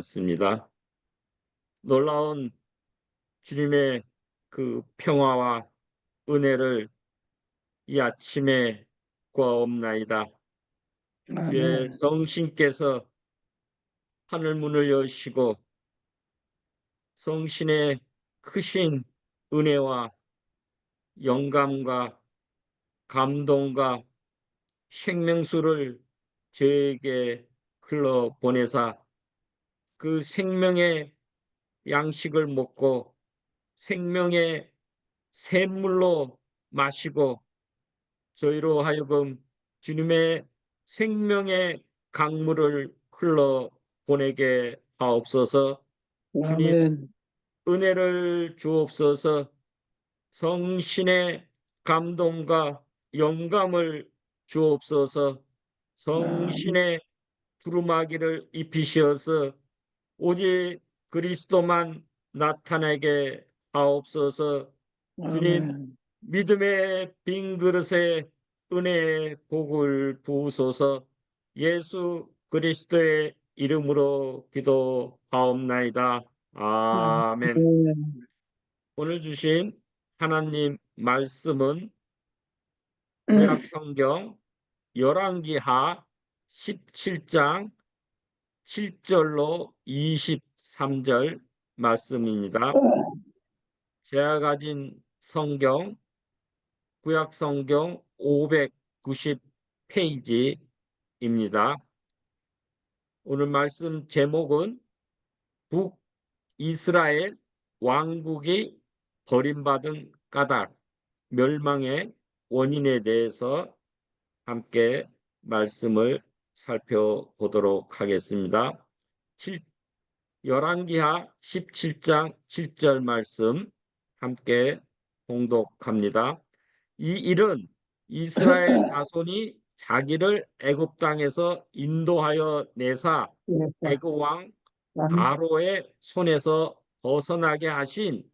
습니다. 놀라운 주님의 그 평화와 은혜를 이 아침에 구하옵나이다. 주의 아멘. 성신께서 하늘 문을 여시고 성신의 크신 은혜와 영감과 감동과 생명수를 저에게 흘러 보내사 그 생명의 양식을 먹고 생명의 샘물로 마시고 저희로 하여금 주님의 생명의 강물을 흘러 보내게 하옵소서. 주님 아멘. 은혜를 주옵소서. 성신의 감동과 영감을 주옵소서. 아멘. 성신의 두루마기를 입히시어서 오직 그리스도만 나타내게 하옵소서. 주님 아멘. 믿음의 빈 그릇에 은혜의 복을 부으소서. 예수 그리스도의 이름으로 기도하옵나이다. 아멘. 아멘. 오늘 주신 하나님 말씀은 구약 성경 열왕기하 17장 7절로 23절 말씀입니다. 제가 가진 성경 구약 성경 590페이지입니다. 오늘 말씀 제목은 북이스라엘 왕국이 버림받은 까닭, 멸망의 원인에 대해서 함께 말씀을 살펴보도록 하겠습니다. 열왕기하 17장 7절 말씀 함께 봉독합니다. 이 일은 이스라엘 자손이 자기를 애굽 땅에서 인도하여 내사 애굽 왕 바로의 손에서 벗어나게 하신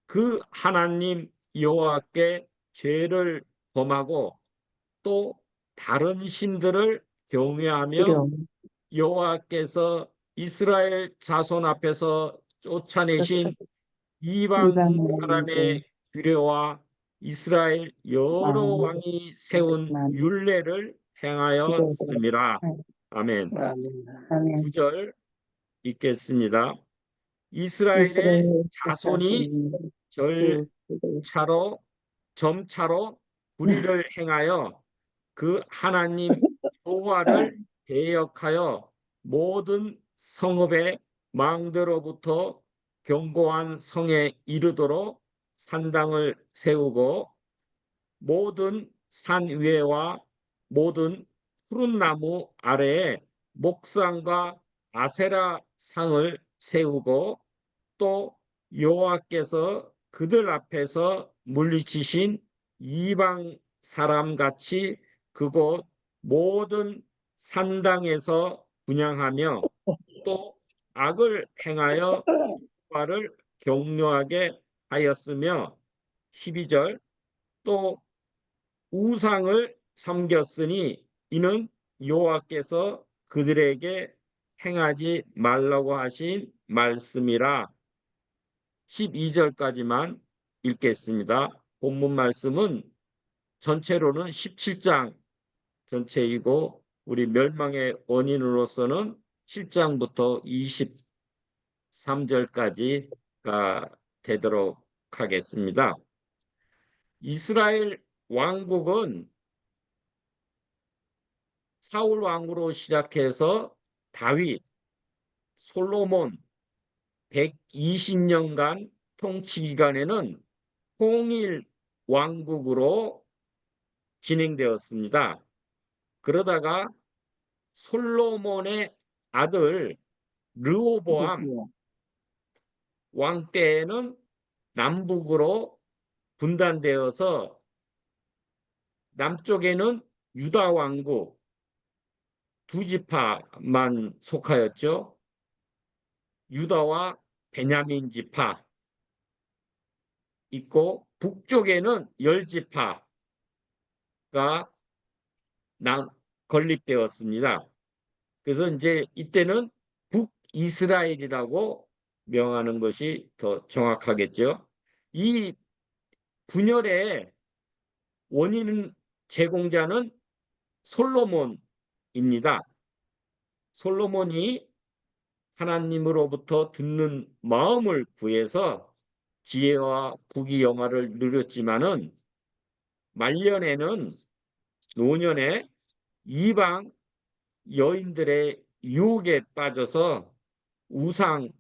그 하나님 여호와께 죄를 범하고 또 다른 신들을 경외하며 여호와께서 이스라엘 자손 앞에서 쫓아내신 이방 사람의 규례와 이스라엘 여러 왕이 세운 율례를 행하였습니다. 아멘. 아멘. 9절 읽겠습니다. 이스라엘의 이스라엘 자손이 그 절차로 점차로 불의를 행하여 그 하나님 여호와를 대역하여 모든 성읍의 망대로부터 견고한 성에 이르도록 산당을 세우고 모든 산 위에와 모든 푸른 나무 아래에 목상과 아세라 상을 세우고 또 여호와께서 그들 앞에서 물리치신 이방 사람 같이 그곳 모든 산당에서 분향하며 또 악을 행하여 여호와를 경노하게 하였으며 12절 또 우상을 섬겼으니 이는 여호와께서 그들에게 행하지 말라고 하신 말씀이라. 12절까지만 읽겠습니다. 본문 말씀은 전체로는 17장 전체이고 우리 멸망의 원인으로서는 7장부터 23절까지가 되도록 하겠습니다. 이스라엘 왕국은 사울 왕으로 시작해서 다윗, 솔로몬 120년간 통치 기간에는 통일 왕국으로 진행되었습니다. 그러다가 솔로몬의 아들 르호보암 왕 때에는 남북으로 분단되어서 남쪽에는 유다 왕국 두 지파만 속하였죠. 유다와 베냐민 지파 있고 북쪽에는 열 지파가 건립되었습니다. 그래서 이제 이때는 이스라엘이라고 명하는 것이 더 정확하겠죠. 이 분열의 원인 제공자는 솔로몬입니다. 솔로몬이 하나님으로부터 듣는 마음을 구해서 지혜와 부귀영화를 누렸지만은 말년에는 노년에 이방 여인들의 유혹에 빠져서 우상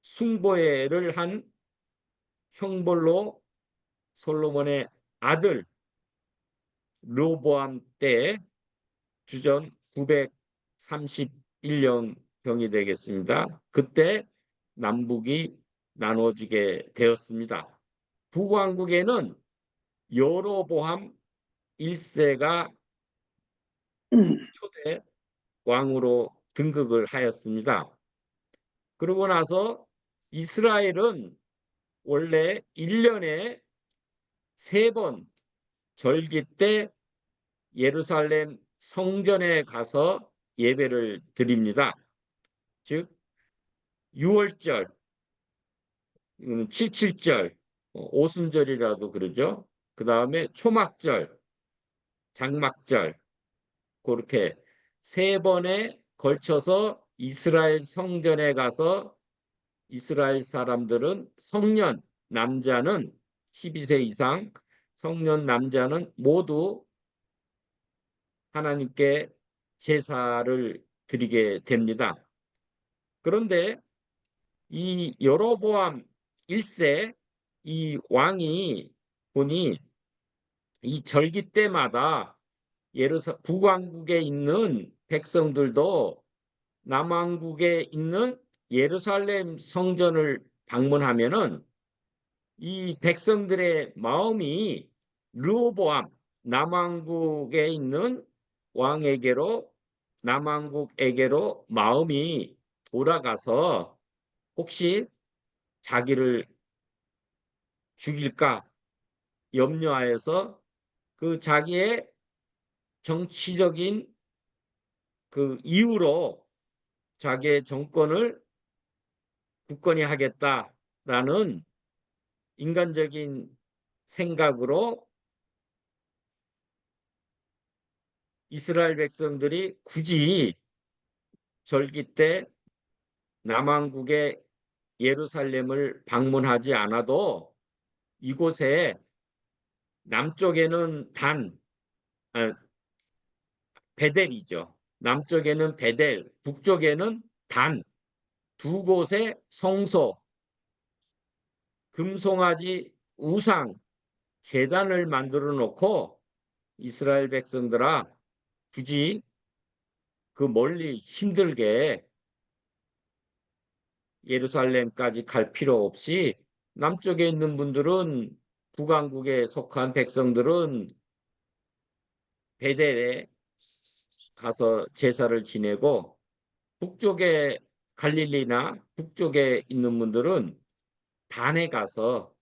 숭배를 한 형벌로 솔로몬의 아들 르호보암 때 주전 931년경이 되겠습니다. 그때 남북이 나눠지게 되었습니다. 북왕국에는 여로보암 1세가 초대 왕으로 등극을 하였습니다. 그러고 나서 이스라엘은 원래 1년에 3번 절기 때 예루살렘 성전에 가서 예배를 드립니다. 즉 6월절, 7.7절, 오순절이라도 그러죠. 그 다음에 초막절, 장막절, 그렇게 3번에 걸쳐서 이스라엘 성전에 가서 이스라엘 사람들은 성년 남자는 12세 이상, 성년 남자는 모두 하나님께 제사를 드리게 됩니다. 그런데 이 여로보암 1세 이 왕이 보니 이 절기 때마다 북왕국에 있는 백성들도 남왕국에 있는 예루살렘 성전을 방문하면은 이 백성들의 마음이 르호보암 남왕국에 있는 왕에게로 남왕국에게로 마음이 돌아가서 혹시 자기를 죽일까 염려하여서 그 자기의 정치적인 그 이유로 자기의 정권을 굳건히 하겠다라는 인간적인 생각으로 이스라엘 백성들이 굳이 절기 때 남왕국의 예루살렘을 방문하지 않아도 이곳에 남쪽에는 베델이죠. 남쪽에는 베델, 북쪽에는 단 두 곳의 성소, 금송아지 우상, 제단을 만들어 놓고 이스라엘 백성들아 굳이 그 멀리 힘들게 예루살렘까지 갈 필요 없이 남쪽에 있는 분들은 북왕국에 속한 백성들은 베델에 가서 제사를 지내고 북쪽에 갈릴리나 북쪽에 있는 분들은 단에 가서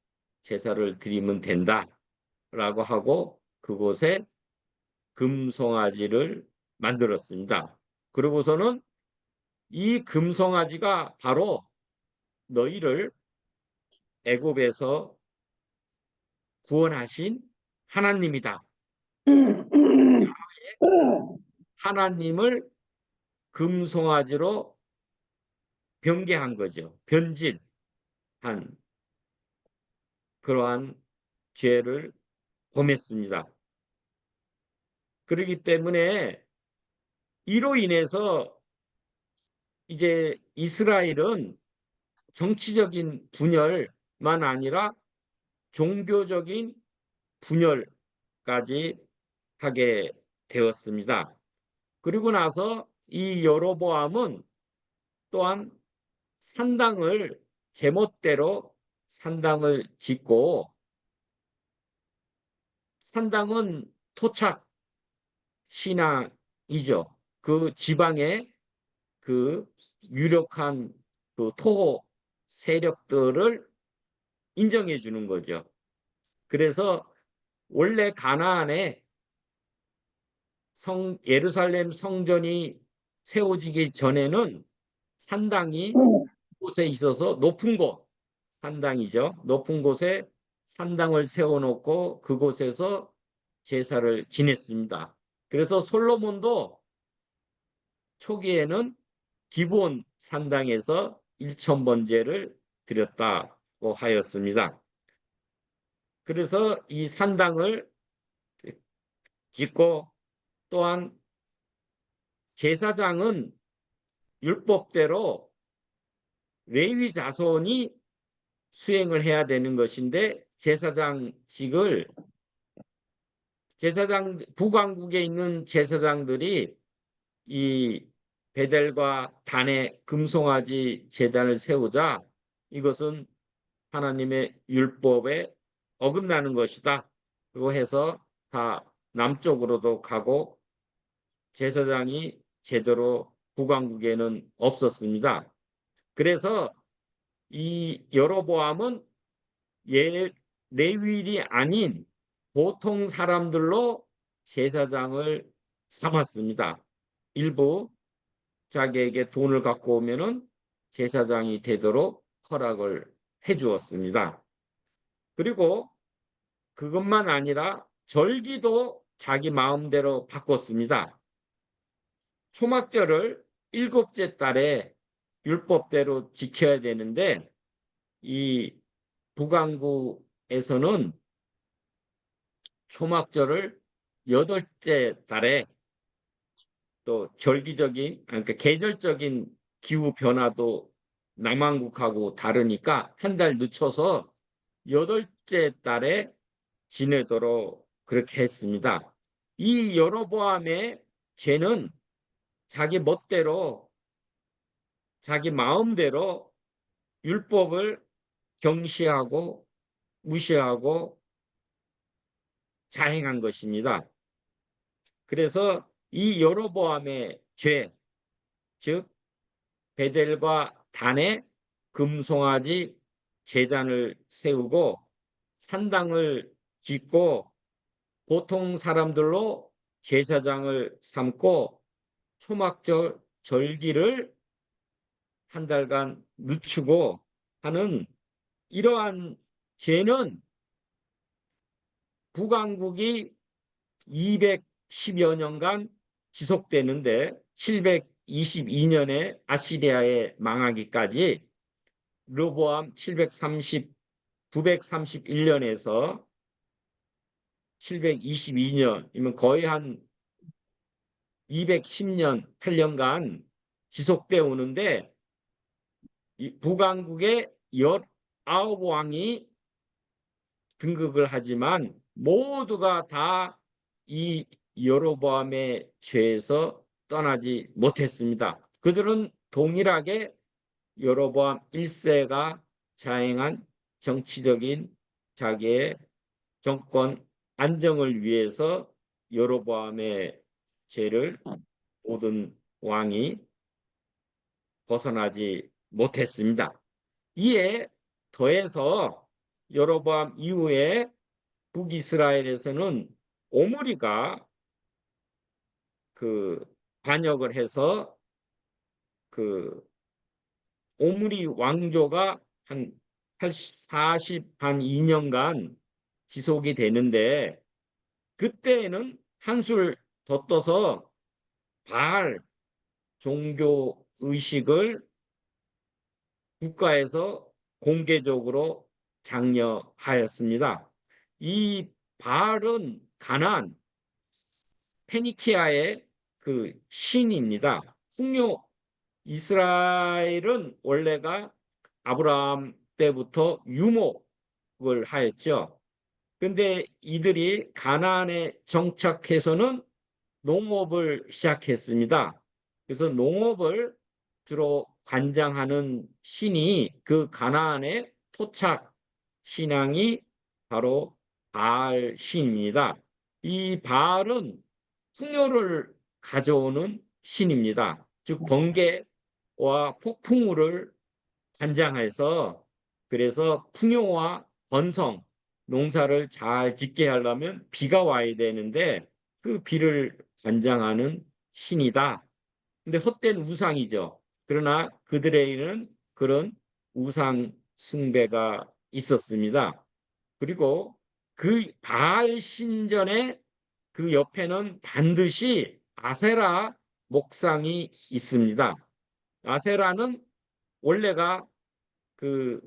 제사를 드리면 된다라고 하고 그곳에 금송아지를 만들었습니다. 그러고서는 이 금송아지가 바로 너희를 애굽에서 구원하신 하나님이다. 하나님을 금송아지로 변개한 거죠. 변질한 그러한 죄를 범했습니다. 그렇기 때문에 이로 인해서 이제 이스라엘은 정치적인 분열만 아니라 종교적인 분열까지 하게 되었습니다. 그리고 나서 이 여로보암은 또한 산당을 제멋대로 산당을 짓고 산당은 토착 신앙이죠. 그 지방의 그 유력한 그 토호 세력들을 인정해 주는 거죠. 그래서 원래 가나안에 예루살렘 성전이 세워지기 전에는 산당이 곳에 있어서 높은 곳, 산당이죠. 높은 곳에 산당을 세워놓고 그곳에서 제사를 지냈습니다. 그래서 솔로몬도 초기에는 기본 산당에서 일천번제를 드렸다고 하였습니다. 그래서 이 산당을 짓고 또한 제사장은 율법대로 레위 자손이 수행을 해야 되는 것인데 제사장직을 북왕국에 있는 제사장들이 이 베델과 단의 금송아지 제단을 세우자 이것은 하나님의 율법에 어긋나는 것이다. 그거 해서 다 남쪽으로도 가고 제사장이 제대로 북왕국에는 없었습니다. 그래서 이 여로보암은 레위인이 아닌 보통 사람들로 제사장을 삼았습니다. 일부 자기에게 돈을 갖고 오면은 제사장이 되도록 허락을 해 주었습니다. 그리고 그것만 아니라 절기도 자기 마음대로 바꿨습니다. 초막절을 일곱째 달에 율법대로 지켜야 되는데 이 북왕국에서는 초막절을 여덟째 달에 또 그러니까 계절적인 기후 변화도 남한국하고 다르니까 한 달 늦춰서 여덟째 달에 지내도록 그렇게 했습니다. 이 여로보암의 죄는 자기 멋대로 자기 마음대로 율법을 경시하고 무시하고 자행한 것입니다. 그래서 이 여로보암의 죄, 즉 베델과 단에 금송아지 제단을 세우고 산당을 짓고 보통 사람들로 제사장을 삼고 초막절 절기를 한 달간 늦추고 하는 이러한 죄는 북왕국이 210여 년간 지속되는데 722년에 아시리아에 망하기까지 르보암 931년에서 722년이면 거의 한 210년, 8년간 지속되어 오는데 이 북왕국의 19왕이 등극을 하지만 모두가 다 이 여로보암의 죄에서 떠나지 못했습니다. 그들은 동일하게 여로보암 1세가 자행한 정치적인 자기의 정권 안정을 위해서 여로보암의 죄를 모든 왕이 벗어나지 못했습니다. 이에 더해서 여로보암 이후에 북이스라엘에서는 오므리가 그 반역을 해서 그 오므리 왕조가 한 2년간 지속이 되는데 그때에는 한술 더 떠서 바알 종교 의식을 국가에서 공개적으로 장려하였습니다. 이 바알은 가나안 페니키아의 그 신입니다. 풍요 이스라엘은 원래가 아브라함 때부터 유목을 하였죠. 근데 이들이 가나안에 정착해서는 농업을 시작했습니다. 그래서 농업을 주로 관장하는 신이 그 가나안의 토착 신앙이 바로 바알 신입니다. 이 바알은 풍요를 가져오는 신입니다. 즉 번개와 폭풍우를 관장해서 그래서 풍요와 번성 농사를 잘 짓게 하려면 비가 와야 되는데 그 비를 관장하는 신이다. 근데 헛된 우상이죠. 그러나 그들에게는 그런 우상 숭배가 있었습니다. 그리고 그 바알 신전의 그 옆에는 반드시 아세라 목상이 있습니다. 아세라는 원래가 그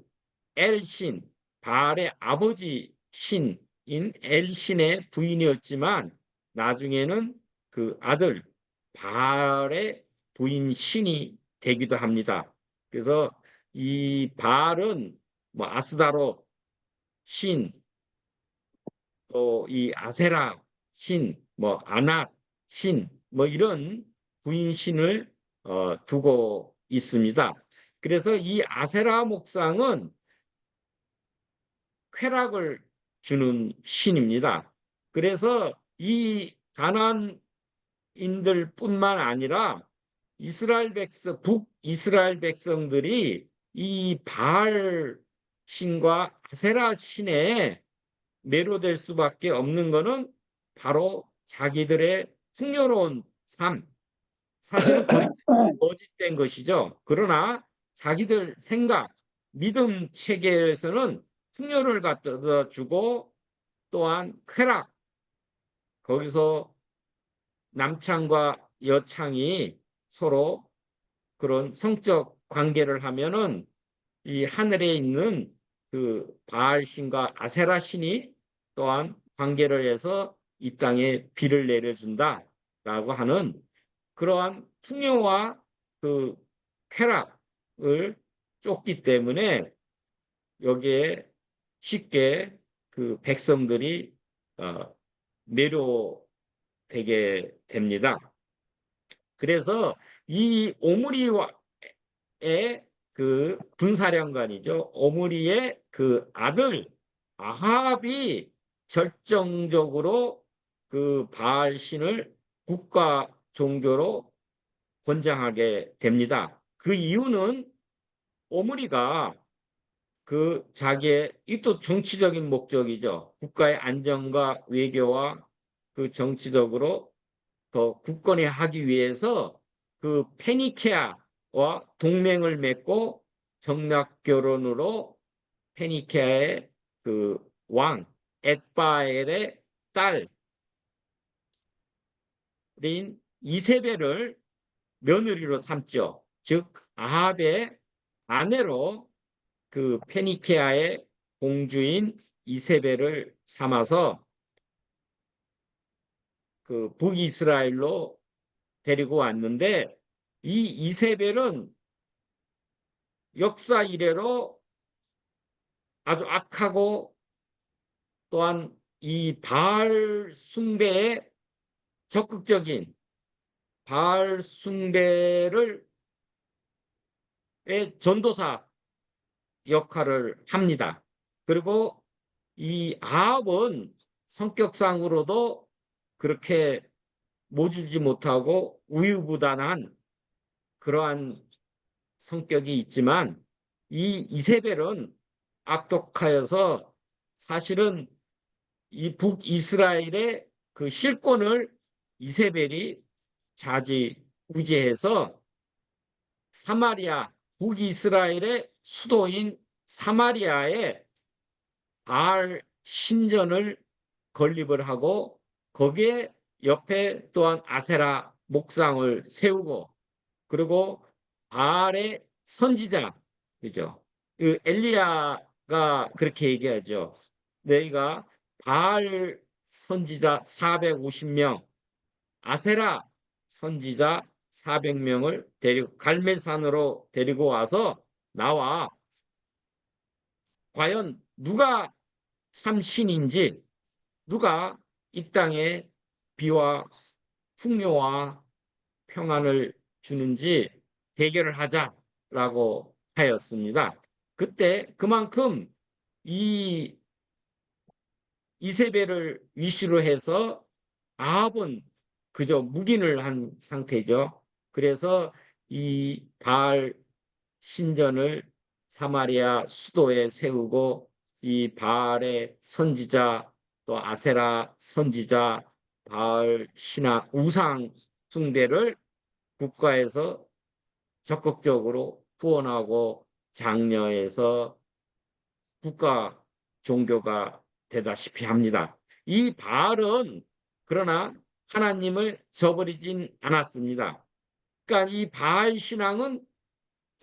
엘신, 바알의 아버지 신인 엘신의 부인이었지만 나중에는 그 아들 바알의 부인 신이 되기도 합니다. 그래서 이 바알은 뭐 아스다롯 신, 또 이 아세라 신, 뭐 아낫 신, 뭐 이런 부인 신을 두고 있습니다. 그래서 이 아세라 목상은 쾌락을 주는 신입니다. 그래서 이 가나안인들뿐만 아니라 이스라엘 백성, 북이스라엘 백성들이 이 바알 신과 아세라 신에 매료될 수밖에 없는 것은 바로 자기들의 풍요로운 삶, 사실은 거짓된 것이죠. 그러나 자기들 생각, 믿음 체계에서는 풍요를 갖다 주고 또한 쾌락, 거기서 남창과 여창이 서로 그런 성적 관계를 하면은 이 하늘에 있는 그 바알 신과 아세라 신이 또한 관계를 해서 이 땅에 비를 내려준다라고 하는 그러한 풍요와 그 쾌락을 쫓기 때문에 여기에 쉽게 그 백성들이 매료되게 됩니다. 그래서 이 오므리의 그 군사령관이죠. 오므리의 그 아들 아합이 결정적으로 그 바알 신을 국가 종교로 권장하게 됩니다. 그 이유는 오므리가 그 자기의 이 또 정치적인 목적이죠. 국가의 안정과 외교와 그 정치적으로 더 굳건히 하기 위해서 그 페니케아와 동맹을 맺고 정략 결혼으로 페니케아의 그 왕 엣바엘의 딸인 이세벨을 며느리로 삼죠. 즉 아합의 아내로 그 페니케아의 공주인 이세벨을 삼아서 그 북이스라엘로 데리고 왔는데 이 이세벨은 역사 이래로 아주 악하고 또한 이 바알 숭배에 적극적인 바알 숭배를 의 전도사 역할을 합니다. 그리고 이 아합은 성격상으로도 그렇게 모지지 못하고 우유부단한 그러한 성격이 있지만 이 이세벨은 악독하여서 사실은 이 북이스라엘의 그 실권을 이세벨이 좌지우지해서 사마리아, 북이스라엘의 수도인 사마리아에 바알 신전을 건립을 하고 거기에 옆에 또한 아세라 목상을 세우고 그리고 바알의 선지자, 그죠? 그 엘리야가 그렇게 얘기하죠. 너희가 바알 선지자 450명, 아세라 선지자 400명을 데리고 갈멜산으로 데리고 와서 나와 과연 누가 참 신인지 누가 이 땅에 비와 풍요와 평안을 주는지 대결을 하자라고 하였습니다. 그때 그만큼 이 이세벨을 위시로 해서 아합은 그저 묵인을 한 상태죠. 그래서 이 바알 신전을 사마리아 수도에 세우고 이 바알의 선지자 또 아세라 선지자 바알 신화 우상 숭배를 국가에서 적극적으로 후원하고 장려해서 국가 종교가 되다시피 합니다. 이 바알은 그러나 하나님을 저버리진 않았습니다. 그러니까 이 바알 신앙은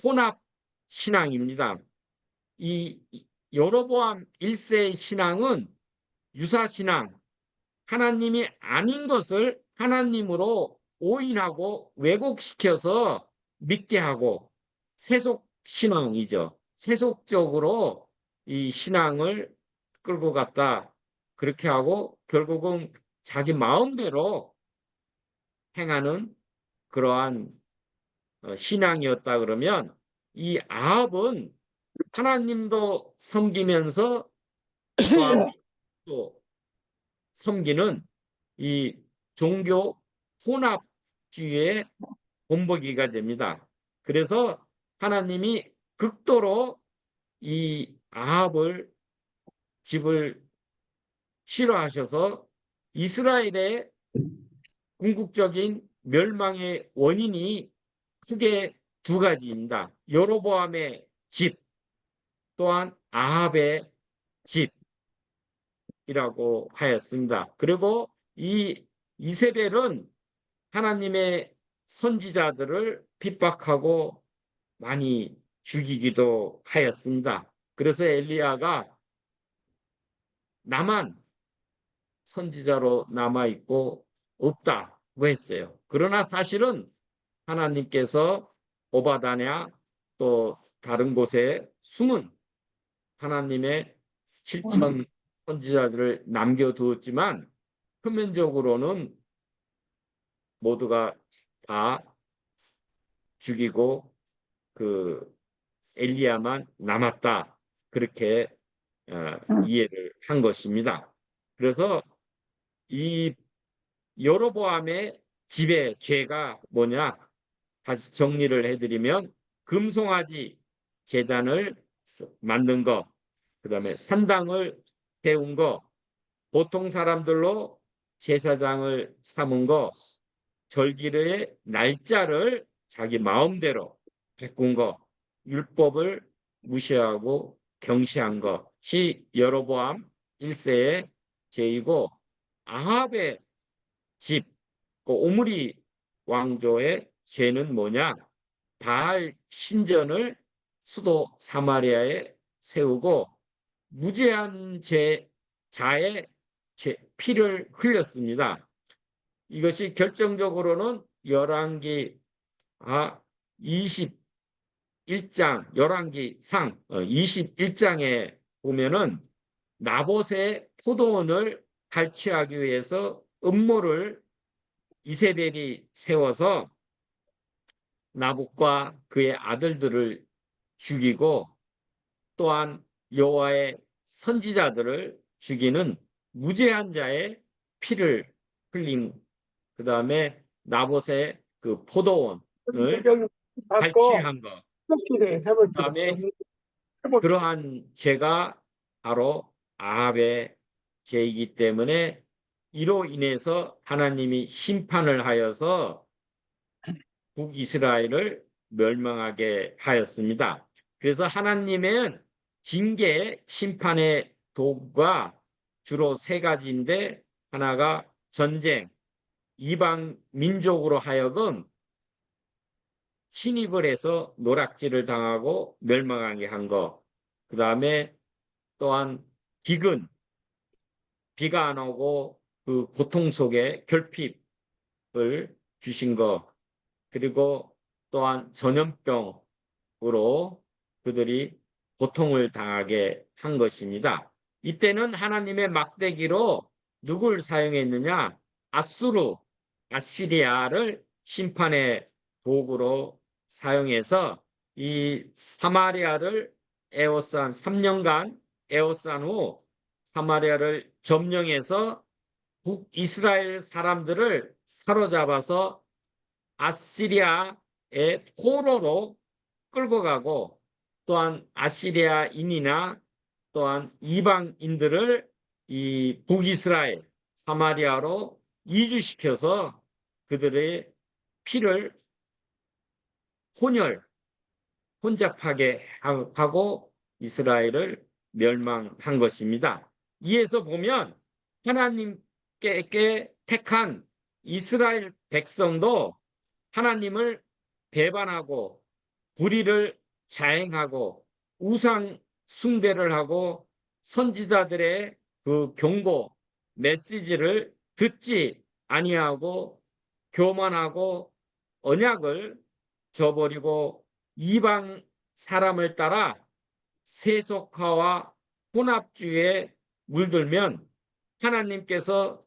혼합 신앙입니다. 이 여로보암 1세 신앙은 유사 신앙, 하나님이 아닌 것을 하나님으로 오인하고 왜곡시켜서 믿게 하고 세속 신앙이죠. 세속적으로 이 신앙을 끌고 갔다. 그렇게 하고 결국은 자기 마음대로 행하는 그러한 신앙이었다 그러면 이 아합은 하나님도 섬기면서 또 섬기는 이 종교 혼합주의의 본보기가 됩니다. 그래서 하나님이 극도로 이 아합을 집을 싫어하셔서 이스라엘의 궁극적인 멸망의 원인이 크게 두 가지입니다. 여로보암의 집 또한 아합의 집이라고 하였습니다. 그리고 이 이세벨은 하나님의 선지자들을 핍박하고 많이 죽이기도 하였습니다. 그래서 엘리야가 나만 선지자로 남아있고 없다고 했어요. 그러나 사실은 하나님께서 오바다냐 또 다른 곳에 숨은 하나님의 7천 선지자들을 남겨두었지만 표면적으로는 모두가 다 죽이고 그 엘리야만 남았다. 그렇게 이해를 한 것입니다. 그래서 이 여로보암의 집의 죄가 뭐냐? 다시 정리를 해드리면 금송아지 제단을 만든 거, 그다음에 산당을 세운 거, 보통 사람들로 제사장을 삼은 거, 절기의 날짜를 자기 마음대로 바꾼 거, 율법을 무시하고 경시한 것이 여로보암 1세의 죄이고 아합의 집, 그 오므리 왕조의 죄는 뭐냐? 바알 신전을 수도 사마리아에 세우고 무죄한 자의 피를 흘렸습니다. 이것이 결정적으로는 열왕기 21장 열왕기상 21장에 보면은 나봇의 포도원을 갈취하기 위해서 음모를 이세벨이 세워서 나봇과 그의 아들들을 죽이고 또한 여호와의 선지자들을 죽이는 무죄한 자의 피를 흘린 그 다음에 나봇의 그 포도원을 탈취한 것. 그 다음에 그러한 죄가 바로 아합의 죄이기 때문에 이로 인해서 하나님이 심판을 하여서 북이스라엘을 멸망하게 하였습니다. 그래서 하나님의 징계 심판의 도구가 주로 세 가지인데 하나가 전쟁, 이방 민족으로 하여금 침입을 해서 노략질을 당하고 멸망하게 한 것. 그 다음에 또한 기근, 비가 안 오고 그 고통 속에 결핍을 주신 것. 그리고 또한 전염병으로 그들이 고통을 당하게 한 것입니다. 이때는 하나님의 막대기로 누굴 사용했느냐? 아시리아를 심판의 도구로 사용해서 이 사마리아를 에워싼 3년간 에워싼 후 사마리아를 점령해서 북이스라엘 사람들을 사로잡아서 아시리아의 포로로 끌고 가고 또한 아시리아인이나 또한 이방인들을 이 북이스라엘 사마리아로 이주시켜서 그들의 피를 혼잡하게 하고 이스라엘을 멸망한 것입니다. 이에서 보면 하나님께 택한 이스라엘 백성도 하나님을 배반하고 불의를 자행하고 우상 숭배를 하고 선지자들의 그 경고 메시지를 듣지 아니하고 교만하고 언약을 저버리고 이방 사람을 따라 세속화와 혼합주의에 물들면 하나님께서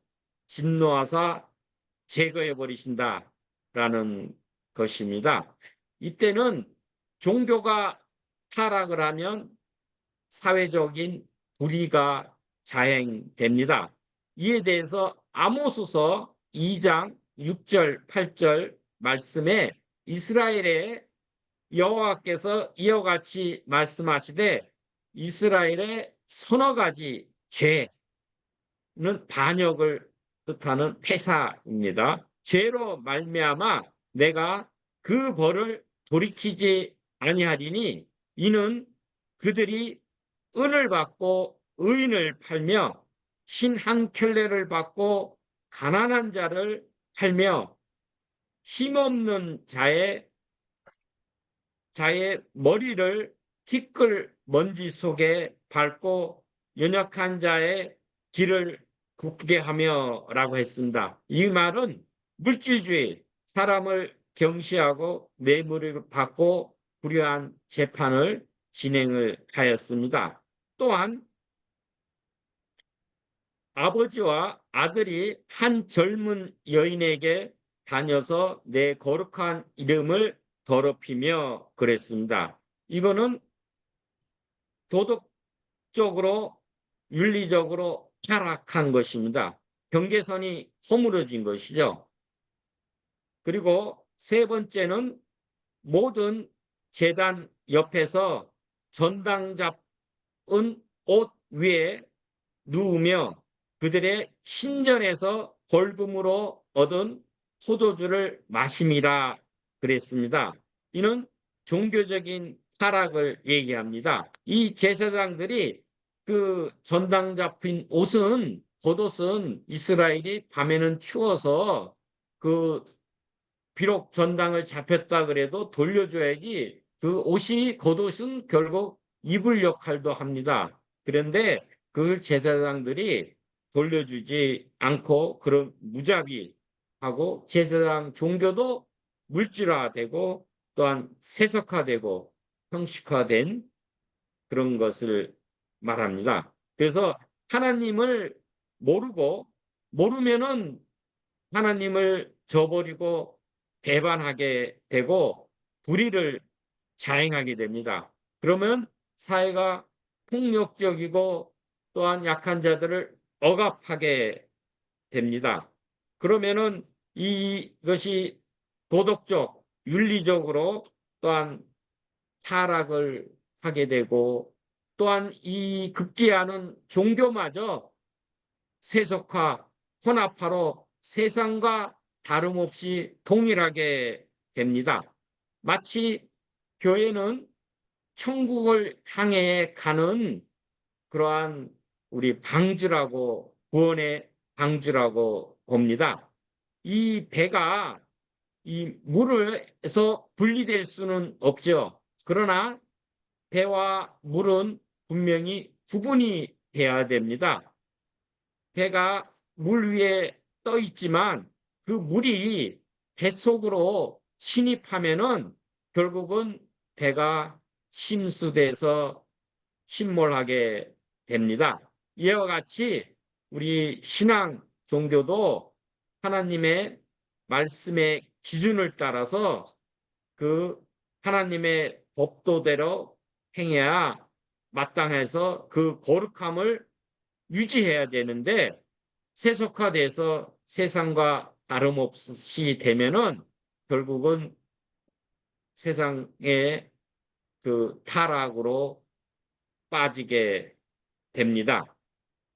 진노하사 제거해 버리신다라는 것입니다. 이때는 종교가 타락을 하면 사회적인 불의가 자행됩니다. 이에 대해서 아모스서 2장 6절 8절 말씀에 이스라엘의 여호와께서 이와 같이 말씀하시되 이스라엘의 서너 가지 죄는 반역을 뜻하는 폐사입니다. 죄로 말미암아 내가 그 벌을 돌이키지 아니하리니 이는 그들이 은을 받고 의인을 팔며 신 한 켤레를 받고 가난한 자를 팔며 힘없는 자의 머리를 티끌 먼지 속에 밟고 연약한 자의 길을 굽게 하며라고 했습니다. 이 말은 물질주의, 사람을 경시하고 뇌물을 받고 불의한 재판을 진행을 하였습니다. 또한 아버지와 아들이 한 젊은 여인에게 다녀서 내 거룩한 이름을 더럽히며 그랬습니다. 이거는 도덕적으로 윤리적으로 타락한 것입니다. 경계선이 허물어진 것이죠. 그리고 세 번째는 모든 제단 옆에서 전당 잡은 옷 위에 누우며 그들의 신전에서 벌금으로 얻은 포도주를 마심이라 그랬습니다. 이는 종교적인 타락을 얘기합니다. 이 제사장들이 그 전당 잡힌 옷은 겉옷은 이스라엘이 밤에는 추워서 그 비록 전당을 잡혔다 그래도 돌려줘야지 그 옷이 겉옷은 결국 입을 역할도 합니다. 그런데 그 제사장들이 돌려주지 않고 그런 무자비하고 제사장 종교도 물질화되고 또한 세속화되고 형식화된 그런 것을 말합니다. 그래서 하나님을 모르면은 하나님을 저버리고 배반하게 되고 불의를 자행하게 됩니다. 그러면 사회가 폭력적이고 또한 약한 자들을 억압하게 됩니다. 그러면은 이것이 도덕적, 윤리적으로 또한 타락을 하게 되고 또한 이 급기야는 종교마저 세속화, 혼합화로 세상과 다름없이 동일하게 됩니다. 마치 교회는 천국을 향해 가는 그러한 우리 방주라고 구원의 방주라고 봅니다. 이 배가 이 물에서 분리될 수는 없죠. 그러나 배와 물은 분명히 구분이 돼야 됩니다. 배가 물 위에 떠 있지만 그 물이 뱃속으로 침입하면은 결국은 배가 침수돼서 침몰하게 됩니다. 이와 같이 우리 신앙 종교도 하나님의 말씀의 기준을 따라서 그 하나님의 법도대로 행해야 마땅해서 그 거룩함을 유지해야 되는데 세속화돼서 세상과 다름없이 되면은 결국은 세상의 그 타락으로 빠지게 됩니다.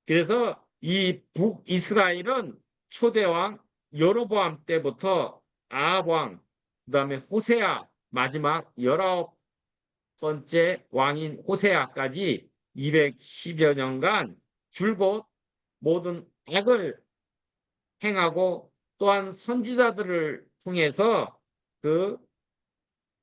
그래서 이 북이스라엘은 초대왕 여로보암 때부터 아합 왕, 그다음에 호세아 마지막 19번째 왕인 호세아까지 210여 년간 줄곧 모든 악을 행하고 또한 선지자들을 통해서 그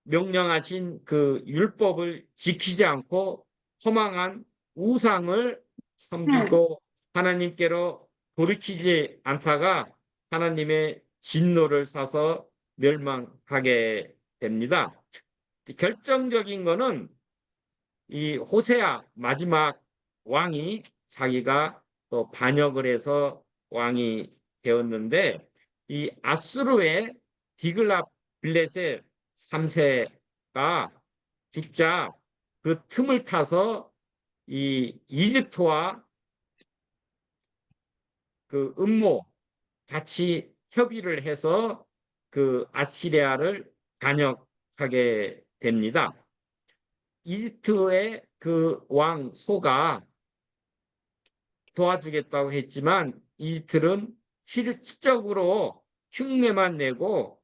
명령하신 그 율법을 지키지 않고 허망한 우상을 섬기고 하나님께로 돌이키지 않다가 하나님의 진노를 사서 멸망하게 됩니다. 결정적인 거는 이 호세아 마지막 왕이 자기가 또 반역을 해서 왕이 되었는데 이 아수르의 디글라빌레셋 3세가 죽자 그 틈을 타서 이 이집트와 그 음모 같이 협의를 해서 그 아시리아를 반역하게 됩니다. 이집트의 그 왕 소가 도와주겠다고 했지만 이집트는 실질적으로 흉내만 내고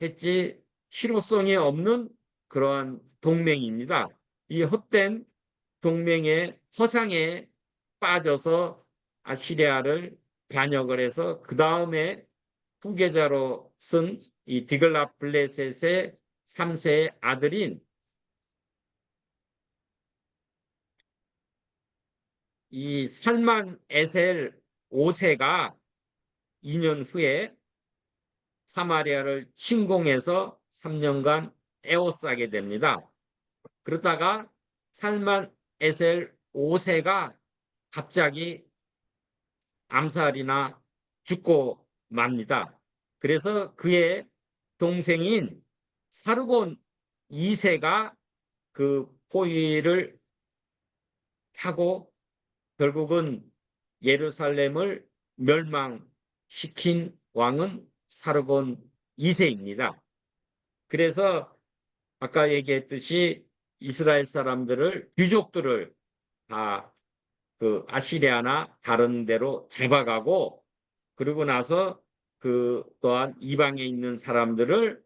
했지 실효성이 없는 그러한 동맹입니다. 이 헛된 동맹의 허상에 빠져서 아시리아를 반역을 해서 그 다음에 후계자로 쓴 이 디글라블레셋의 3세의 아들인 이 살만 에셀 5세가 2년 후에 사마리아를 침공해서 3년간 에워싸게 됩니다. 그러다가 살만 에셀 5세가 갑자기 암살이나 죽고 맙니다. 그래서 그의 동생인 사르곤 2세가 그 포위를 하고 결국은 예루살렘을 멸망시킨 왕은 사르곤 2세입니다. 그래서 아까 얘기했듯이 이스라엘 사람들을 귀족들을 다 그 아시리아나 다른 데로 잡아가고 그러고 나서 그 또한 이방에 있는 사람들을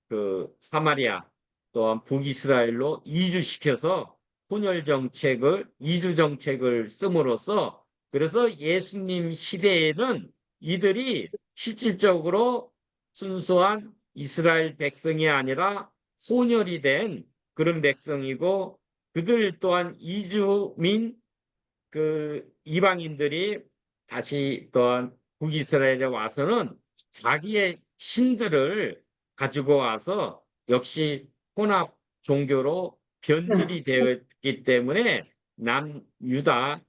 그 사마리아 또한 북이스라엘로 이주시켜서 혼혈 정책을 이주 정책을 씀으로써 그래서 예수님 시대에는 이들이 실질적으로 순수한 이스라엘 백성이 아니라 혼혈이 된 그런 백성이고 그들 또한 이주민 그 이방인들이 다시 또한 북이스라엘에 와서는 자기의 신들을 가지고 와서 역시 혼합 종교로 변질이 되었기 때문에 남유다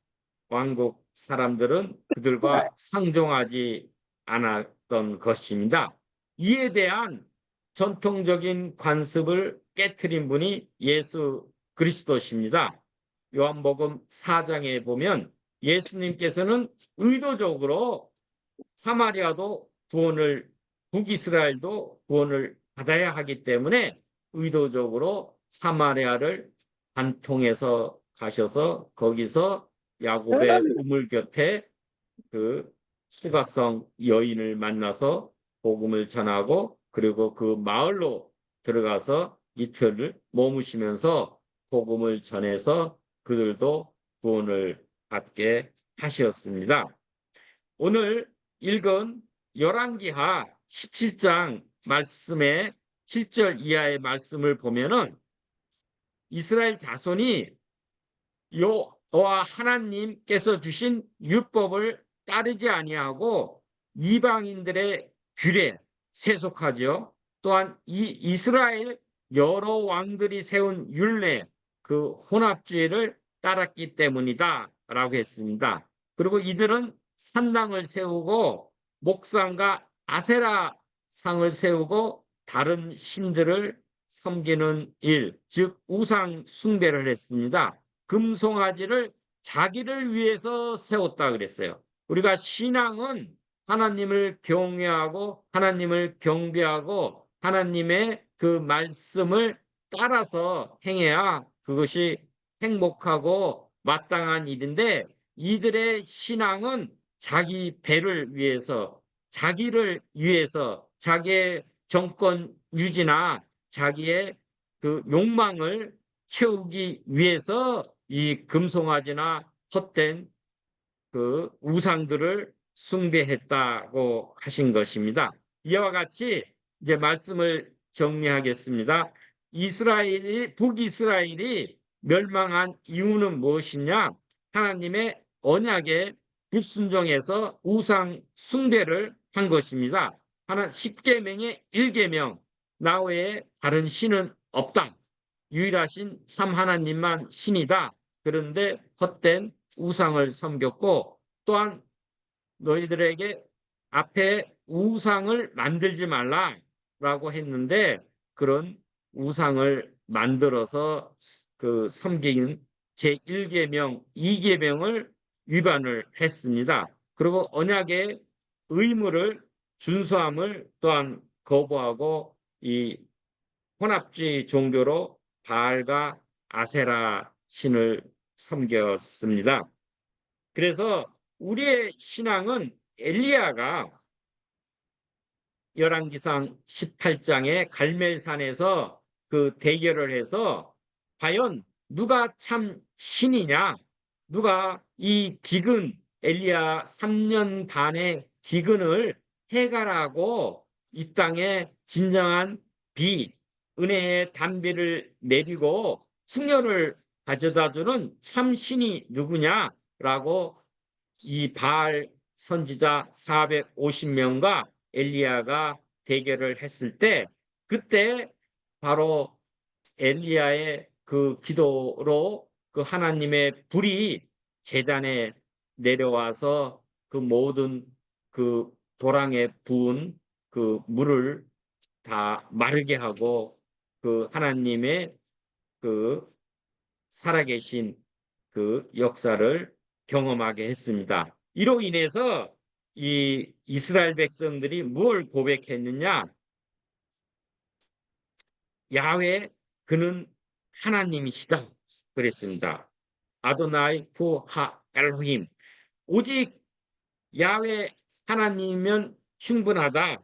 왕국 사람들은 그들과 상종하지 않았던 것입니다. 이에 대한 전통적인 관습을 깨트린 분이 예수 그리스도십니다. 요한복음 4장에 보면 예수님께서는 의도적으로 사마리아도 구원을 북이스라엘도 구원을 받아야 하기 때문에 의도적으로 사마리아를 관통해서 가셔서 거기서 야곱의 우물 곁에 그 수가성 여인을 만나서 복음을 전하고 그리고 그 마을로 들어가서 이틀을 머무시면서 복음을 전해서 그들도 구원을 받게 하셨습니다. 오늘 읽은 열왕기하 17장 말씀의 7절 이하의 말씀을 보면은 이스라엘 자손이 여호와 하나님께서 주신 율법을 따르지 아니하고 이방인들의 규례 세속하죠. 또한 이 이스라엘 여러 왕들이 세운 율례 그 혼합주의를 따랐기 때문이다라고 했습니다. 그리고 이들은 산당을 세우고 목상과 아세라 상을 세우고 다른 신들을 섬기는 일, 즉 우상 숭배를 했습니다. 금송아지를 자기를 위해서 세웠다 그랬어요. 우리가 신앙은 하나님을 경외하고 하나님을 경배하고 하나님의 그 말씀을 따라서 행해야 그것이 행복하고 마땅한 일인데 이들의 신앙은 자기 배를 위해서 자기를 위해서 자기의 정권 유지나 자기의 그 욕망을 채우기 위해서 이 금송아지나 헛된 그 우상들을 숭배했다고 하신 것입니다. 이와 같이 이제 말씀을 정리하겠습니다. 북이스라엘이 멸망한 이유는 무엇이냐? 하나님의 언약에 불순종해서 우상 숭배를 한 것입니다. 하나 10계명의 1계명, 나 외에 다른 신은 없다. 유일하신 참 하나님만 신이다. 그런데 헛된 우상을 섬겼고, 또한 너희들에게 앞에 우상을 만들지 말라라고 했는데, 그런 우상을 만들어서 그 섬기는 제1계명, 2계명을 위반을 했습니다. 그리고 언약의 의무를 준수함을 또한 거부하고 이 혼합주의 종교로 바알과 아세라 신을 섬겼습니다. 그래서 우리의 신앙은 엘리야가 열왕기상 18장의 갈멜산에서 그 대결을 해서 과연 누가 참 신이냐, 누가 이 기근 엘리야 3년 반의 기근을 해결하고 이 땅에 진정한 비, 은혜의 단비를 내리고 풍요를 가져다주는 참 신이 누구냐라고 이 바알 선지자 450명과 엘리야가 대결을 했을 때, 그때 바로 엘리야의 그 기도로 그 하나님의 불이 제단에 내려와서 그 모든 그 도랑에 부은 그 물을 다 마르게 하고 그 하나님의 그 살아계신 그 역사를 경험하게 했습니다. 이로 인해서 이 이스라엘 백성들이 뭘 고백했느냐? 야훼 그는 하나님이시다 그랬습니다. 아도나이 후하 엘로힘, 오직 야훼 하나님이면 충분하다.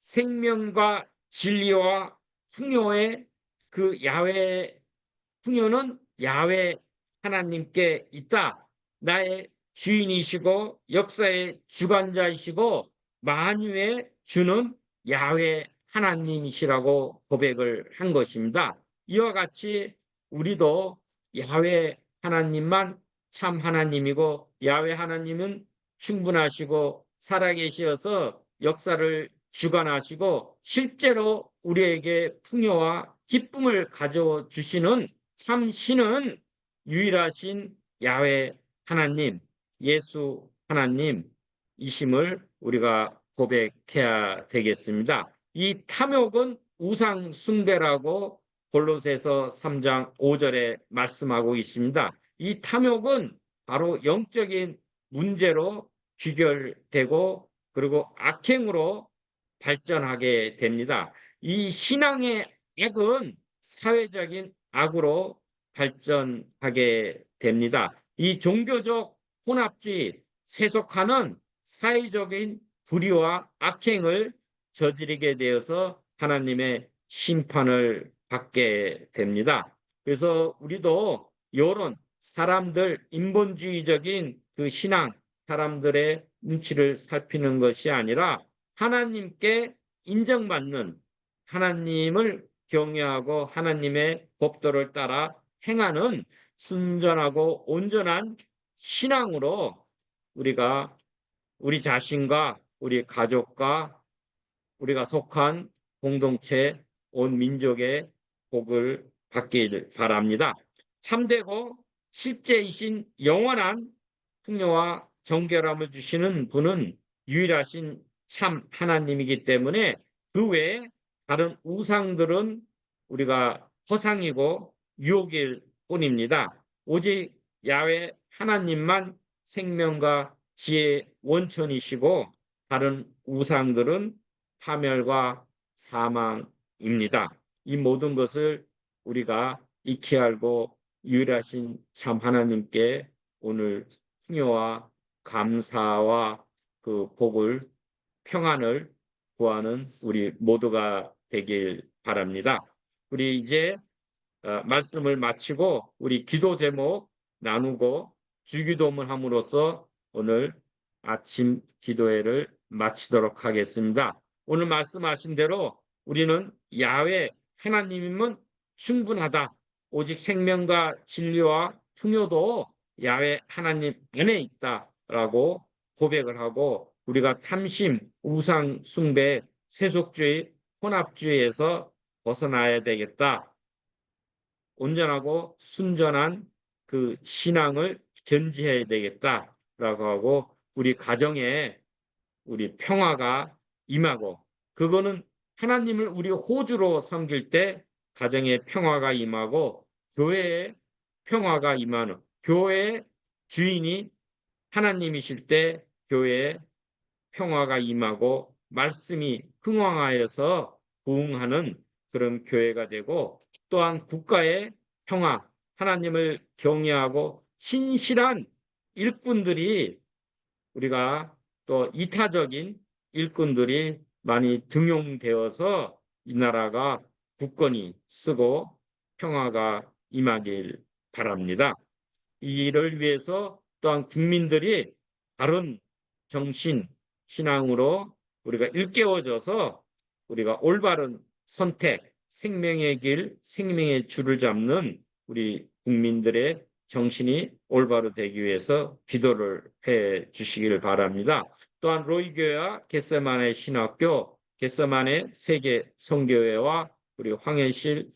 생명과 진리와 풍요의 그 야훼 풍요는 야훼 하나님께 있다. 나의 주인이시고 역사의 주관자이시고 만유의 주는 야훼 하나님이시라고 고백을 한 것입니다. 이와 같이 우리도 야훼 하나님만 참 하나님이고 야훼 하나님은 충분하시고 살아계시어서 역사를 주관하시고 실제로 우리에게 풍요와 기쁨을 가져 주시는 참 신은 유일하신 야훼 하나님, 예수 하나님이심을 우리가 고백해야 되겠습니다. 이 탐욕은 우상 숭배라고 골로새서 3장 5절에 말씀하고 있습니다. 이 탐욕은 바로 영적인 문제로 귀결되고 그리고 악행으로 발전하게 됩니다. 이 신앙의 악은 사회적인 악으로 발전하게 됩니다. 이 종교적 혼합주의, 세속화는 사회적인 불의와 악행을 저지르게 되어서 하나님의 심판을 받게 됩니다. 그래서 우리도 이런 사람들 인본주의적인 그 신앙, 사람들의 눈치를 살피는 것이 아니라 하나님께 인정받는 하나님을 경외하고 하나님의 법도를 따라 행하는 순전하고 온전한 신앙으로 우리가 우리 자신과 우리 가족과 우리가 속한 공동체 온 민족의 복을 받길 바랍니다. 참되고 실제이신 영원한 풍요와 정결함을 주시는 분은 유일하신 참 하나님이기 때문에 그 외에 다른 우상들은 우리가 허상이고 유혹일 뿐입니다. 오직 야훼 하나님만 생명과 지혜의 원천이시고 다른 우상들은 파멸과 사망입니다. 이 모든 것을 우리가 익히 알고 유일하신 참 하나님께 오늘 풍요와 감사와 그 복을 평안을 구하는 우리 모두가 되길 바랍니다. 우리 이제 말씀을 마치고 우리 기도 제목 나누고 주기도문 함으로써 오늘 아침 기도회를 마치도록 하겠습니다. 오늘 말씀하신 대로 우리는 야훼 하나님이면 충분하다. 오직 생명과 진리와 풍요도 야훼 하나님 안에 있다라고 고백을 하고 우리가 탐심, 우상 숭배, 세속주의, 혼합주의에서 벗어나야 되겠다. 온전하고 순전한 그 신앙을 견지해야 되겠다라고 하고 우리 가정에 우리 평화가 임하고 그거는 하나님을 우리 호주로 섬길 때 가정에 평화가 임하고 교회에 평화가 임하는 교회의 주인이 하나님이실 때 교회에 평화가 임하고 말씀이 흥왕하여서 부흥하는 그런 교회가 되고 또한 국가의 평화, 하나님을 경외하고 신실한 일꾼들이 우리가 또 이타적인 일꾼들이 많이 등용되어서 이 나라가 굳건히 쓰고 평화가 임하길 바랍니다. 이를 위해서 또한 국민들이 바른 정신, 신앙으로 우리가 일깨워져서 우리가 올바른 선택, 생명의 길, 생명의 줄을 잡는 우리 국민들의 정신이 올바로 되기 위해서 기도를 해 주시기를 바랍니다. 또한 로이교회와 겟세마네 신학교, 겟세마네 세계 선교회와 우리 황현씨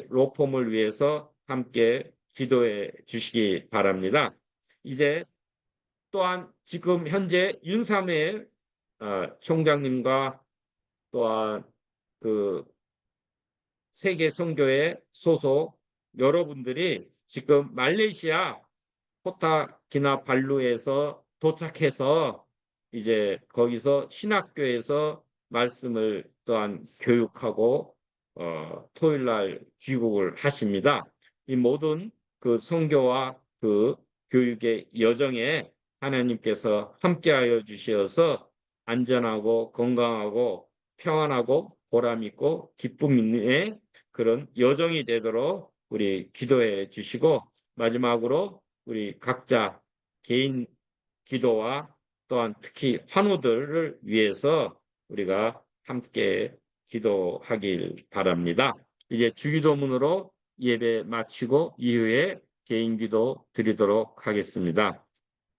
로펌을 위해서 함께 기도해 주시기 바랍니다. 이제 또한 지금 현재 윤사무엘 총장님과 또한 그 세계 선교회 소속 여러분들이 지금 말레이시아 코타키나발루에서 도착해서 이제 거기서 신학교에서 말씀을 또한 교육하고 토요일 날 귀국을 하십니다. 이 모든 그 선교와 그 교육의 여정에 하나님께서 함께하여 주셔서 안전하고 건강하고 평안하고 보람 있고 기쁨 있는 그런 여정이 되도록 우리 기도해 주시고 마지막으로 우리 각자 개인 기도와 또한 특히 환우들을 위해서 우리가 함께 기도하길 바랍니다. 이제 주기도문으로 예배 마치고 이후에 개인 기도 드리도록 하겠습니다.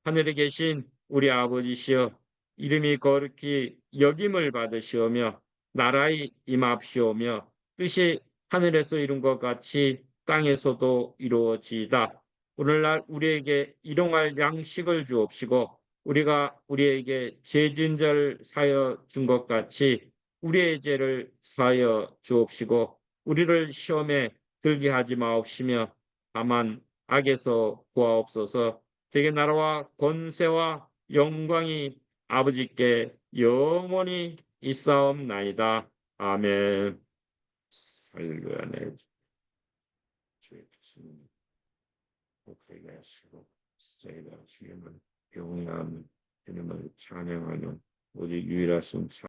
하늘에 계신 우리 아버지시여 이름이 거룩히 여김을 받으시오며 나라의 임합시오며 뜻이 하늘에서 이룬 것 같이 땅에서도 이루어지이다. 오늘날 우리에게 일용할 양식을 주옵시고 우리가 우리에게 죄 지은 자를 사하여 준 것 같이 우리의 죄를 사하여 주옵시고 우리를 시험에 들게 하지 마옵시며 다만 악에서 구하옵소서. 되게 나라와 권세와 영광이 아버지께 영원히 있사옵나이다. 아멘. 할렐루야. 네. 주의 주님 복되게 하시고 저희가 주님을 경외하는 주님을 찬양하는 오직 유일하신